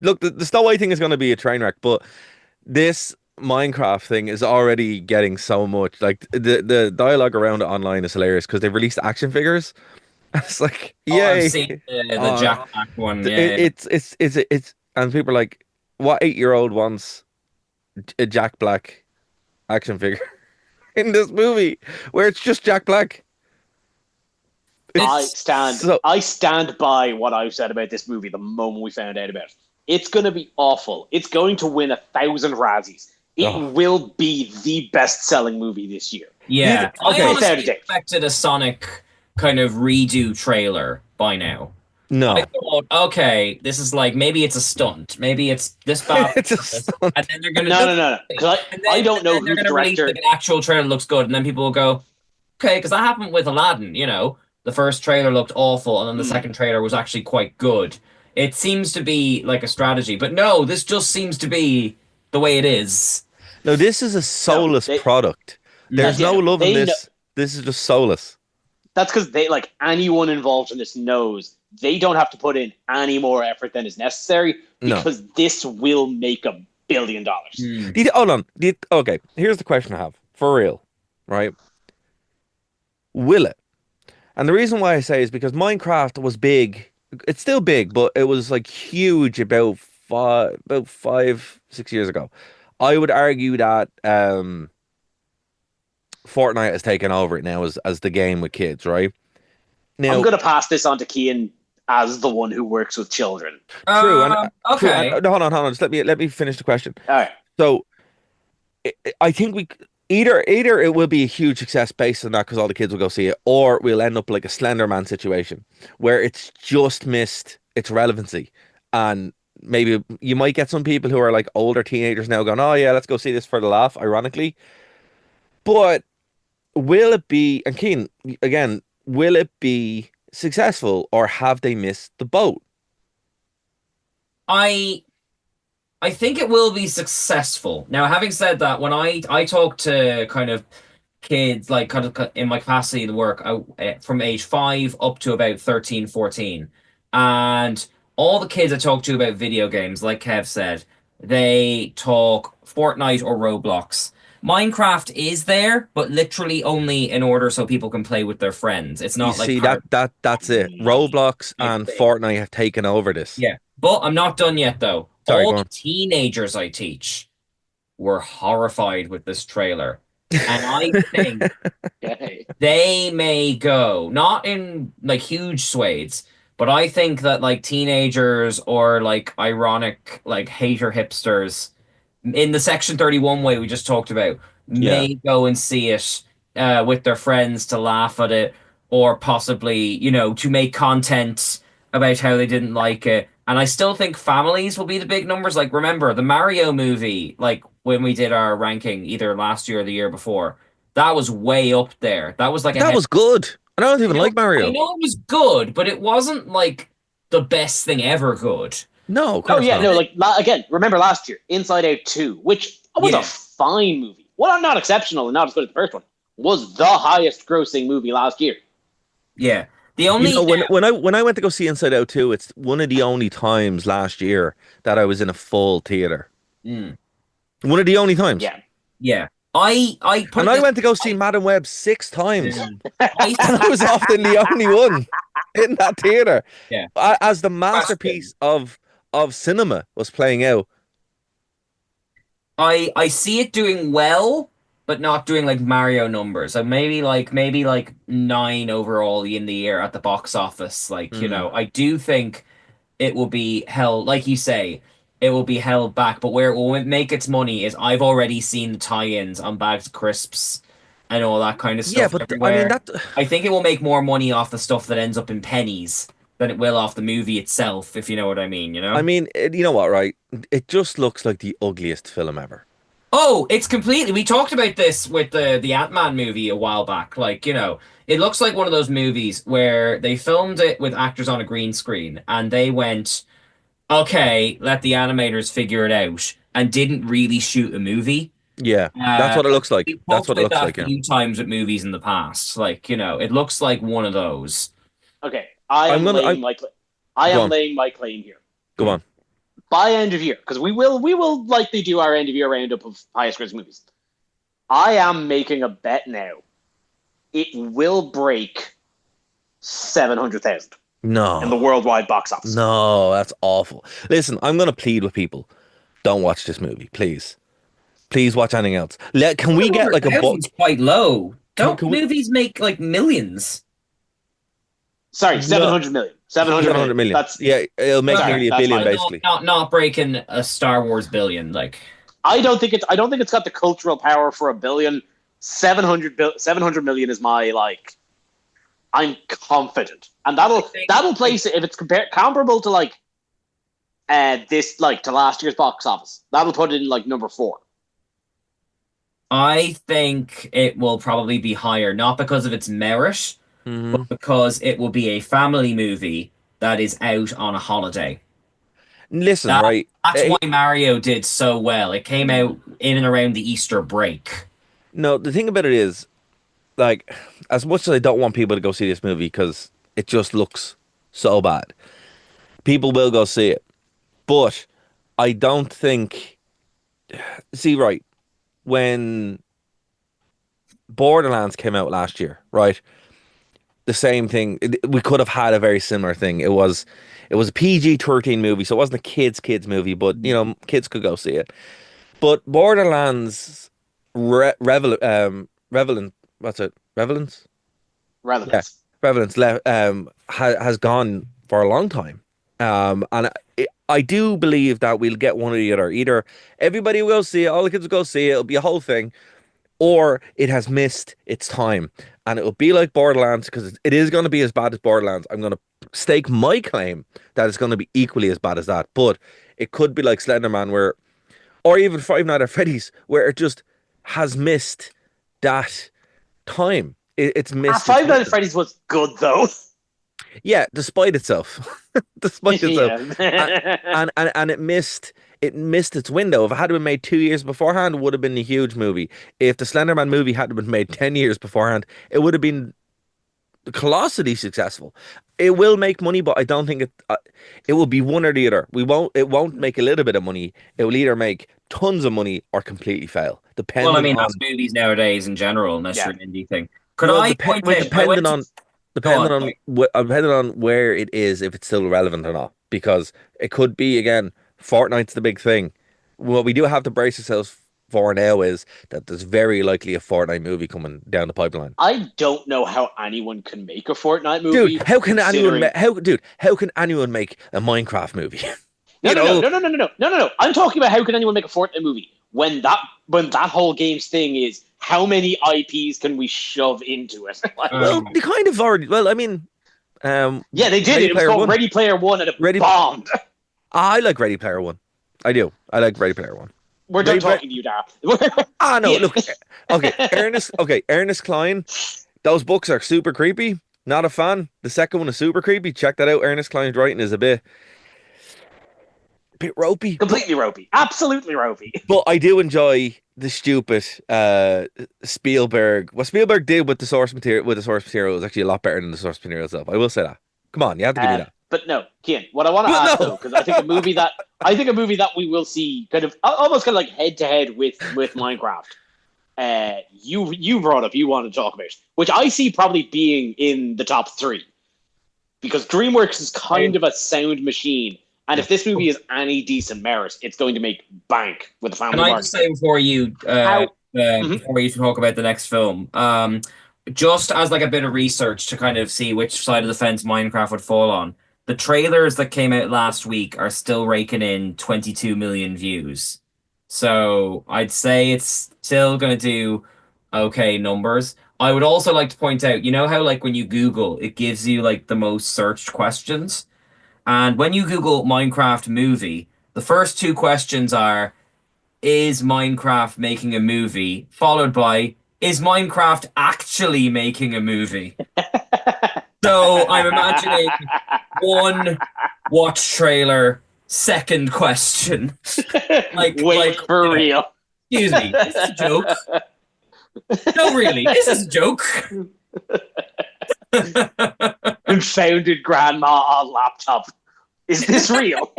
look, the Snow White thing is going to be a train wreck, but this Minecraft thing is already getting so much. Like the dialogue around it online is hilarious because they've released action figures. It's like, Oh, I've yay! seen the Uh, Jack Black one. it, Yeah, yeah. and people are like, what 8-year-old wants a Jack Black action figure in this movie where it's just Jack Black? I It's It's stand so I stand by what I've said about this movie the moment we found out about it. It's going to be awful. It's going to win 1,000 Razzies. It oh. will be the best-selling movie this year, yeah. I Okay, without a honestly doubt. expected a Sonic kind of redo trailer by now. I no. thought, okay, this is like maybe it's a stunt, maybe it's this bad, It's a and stunt. then they're gonna, No, no, no, no. Because I don't and know then who they're the gonna release like director. an actual trailer that looks good, and then people will go, okay, because that happened with Aladdin. The first trailer looked awful, and then the Hmm, second trailer was actually quite good. It seems to be like a strategy, but no, this just seems to be the way it is. No, this is a no, soulless product. There's Mm. yeah, no no, love in they know. this. This is just soulless. That's because they like anyone involved in this knows they don't have to put in any more effort than is necessary No. because this will make $1 billion. Mm. Hold on. Okay, here's the question I have. For real, right? Will it? And the reason why I say is because Minecraft was big. It's still big, but it was like huge about 5, 6 years ago. I would argue that Fortnite has taken over it now as the game with kids, right? I'm Now, gonna pass this on to Kian as the one who works with children. true, true, Okay. no, hold on. Just let me finish the question. All right. So, I think we either it will be a huge success based on that because all the kids will go see it, or we'll end up like a Slender Man situation where it's just missed its relevancy, and maybe you might get some people who are like older teenagers now going, "Oh yeah, let's go see this for the laugh," ironically. But will it be, and Keen, again, will it be successful or have they missed the boat? I I think it will be successful. Now, having said that, when I talk to kind of kids, like kind of in my capacity to work, from age 5 up to about 13, 14, and all the kids I talk to about video games, like Kev said, they talk Fortnite or Roblox. Minecraft is there, but literally only in order so people can play with their friends. It's You not like see part of that's the it. Roblox type and thing. Fortnite have taken over this. Yeah. But I'm not done yet, though. Sorry, All go the on. teenagers I teach were horrified with this trailer. And I think Okay. they may go, not in like huge swathes, but I think that like teenagers or like ironic, like hater hipsters in the Section 31 way we just talked about Yeah. may go and see it with their friends to laugh at it or possibly, to make content about how they didn't like it. And I still think families will be the big numbers. Like, remember the Mario movie, like when we did our ranking either last year or the year before, that was way up there. That was like But that ahead. was good. And I don't I even know, like I Mario. know it was good, but it wasn't like the best thing ever good. No, of Oh course yeah, not. And no, then, like again, remember last year, Inside Out 2, which was a yeah, fine movie. Well, not exceptional and not as good as the first one. Was the highest grossing movie last year. yeah. The You know, only when I went to go see Inside Out 2, it's one of the only times last year that I was in a full theater. Mm. One of the only times. Yeah. Yeah. I put And it I this went to go see I Madam Web 6 times. mm, I And I was often the only one in that theater. yeah. As the Question. masterpiece of cinema was playing out. I see it doing well, but not doing like Mario numbers. So maybe like 9 overall in the year at the box office. Like, Hmm. I do think it will be held, like you say, it will be held back. But where it will make its money is I've already seen the tie-ins on bags of crisps and all that kind of Yeah, stuff but I mean everywhere. that I think it will make more money off the stuff that ends up in pennies than it will off the movie itself, if you know what I mean, you I know? mean, you know what, right? It just looks like the ugliest film ever. Oh, it's completely. We talked about this with the Ant-Man movie a while back. Like, it looks like one of those movies where they filmed it with actors on a green screen and they went, okay, let the animators figure it out, and didn't really shoot a movie. Yeah, that's what it Like looks like. we That's talked what it about looks that a like, yeah. few times with movies in the past. Like, it looks like one of those. Okay. I'm I go am on, laying my claim here. go on. by end of year, because we will likely do our end of year roundup of highest grossing movies. I am making a bet now. It will break 700,000 in the No, worldwide box office. no, that's awful. Listen, I'm gonna plead with people. Don't watch this movie, please. Please watch anything else. Can we get like a book? 100,000's quite low. Don't Can we? movies make like millions? Sorry, No, 700 million. 700 700 million. million. That's Yeah, it'll make sorry, nearly a that's billion fine. basically. Not breaking a Star Wars billion. Like I don't think it's got the cultural power for a billion. 700 million is my like. I'm confident, and that'll place it if it's comparable to like this like to last year's box office. That'll put it in like number 4. I think it will probably be higher, not because of its merit, Hmm. but because it will be a family movie that is out on a holiday. Listen, That right? that's why Mario did so well. It came out in and around the Easter break. No, the thing about it is, like, as much as I don't want people to go see this movie because it just looks so bad, people will go see it. But I don't think. See, right, when Borderlands came out last year, right? The same thing. We could have had a very similar thing. It was a PG-13 movie, so it wasn't a kids movie, but kids could go see it. But Borderlands Revelant, what's it? Revelance? Yeah, Relevance. Revelance has gone for a long time. And I do believe that we'll get one or the other. Either everybody will see it, all the kids will go see it, it'll be a whole thing, or it has missed its time. And it will be like Borderlands because it is going to be as bad as Borderlands. I'm going to stake my claim that it's going to be equally as bad as that. But it could be like Slenderman, or even Five Nights at Freddy's, where it just has missed that time. It's missed its Five Nights at window. Freddy's was good though. Yeah, despite itself, despite itself, Yeah. and it missed its window. If it had been made 2 years beforehand, it would have been a huge movie. If the Slenderman movie had been made 10 years beforehand, it would have been colossally successful. It will make money, but I don't think it will be one or the other. It won't make a little bit of money. It will either make tons of money or completely fail, Well, I depending mean, on that's movies nowadays in general, unless Yeah. you're an indie thing. Could well, I point out? I depending went to on go on. depending on where it is, if it's still relevant or not, because it could be again. Fortnite's the big thing. What we do have to brace ourselves for now is that there's very likely a Fortnite movie coming down the pipeline. I don't know how anyone can make a Fortnite Dude, movie. how can anyone considering... how can anyone make a Minecraft movie? No, You no, no, know, no, no, no, no, no, no, no. I'm talking about how can anyone make a Fortnite movie when that whole game's thing is how many IPs can we shove into it? Like, well, they kind of already. Well, I mean, yeah, they did Ready it. It was Player called One. Ready Player One, and it Ready. bombed. I like Ready Player One. I do. I like Ready Player One. We're done Ready Player- talking to you, Dar. Ah, no, Yeah. look. Okay, Ernest. Okay, Ernest Klein. Those books are super creepy. Not a fan. The second one is super creepy. Check that out. Ernest Klein's writing is a bit ropey. Completely ropey. Absolutely ropey. But I do enjoy the stupid Spielberg. What Spielberg did with the source material was actually a lot better than the source material itself. I will say that. Come on, you have to give me that. But no, Kian, what I want to But ask no. though, because I think a movie that we will see kind of almost kind of like head to head with Minecraft. You brought up, you want to talk about, which I see probably being in the top 3, because DreamWorks is kind of a sound machine, and if this movie is any decent merit, it's going to make bank with the family Can I market. just say before you talk about the next film, just as like a bit of research to kind of see which side of the fence Minecraft would fall on, the trailers that came out last week are still raking in 22 million views. So I'd say it's still going to do okay numbers. I would also like to point out, you know how like when you Google, it gives you like the most searched questions? And when you Google Minecraft movie, the first 2 questions are, is Minecraft making a movie? Followed by, is Minecraft actually making a movie? So I'm imagining 1 watch trailer, second question. Wait like, for you know, real. Excuse me, is this a joke? No, really, is this a joke? Confounded grandma on laptop. Is this real?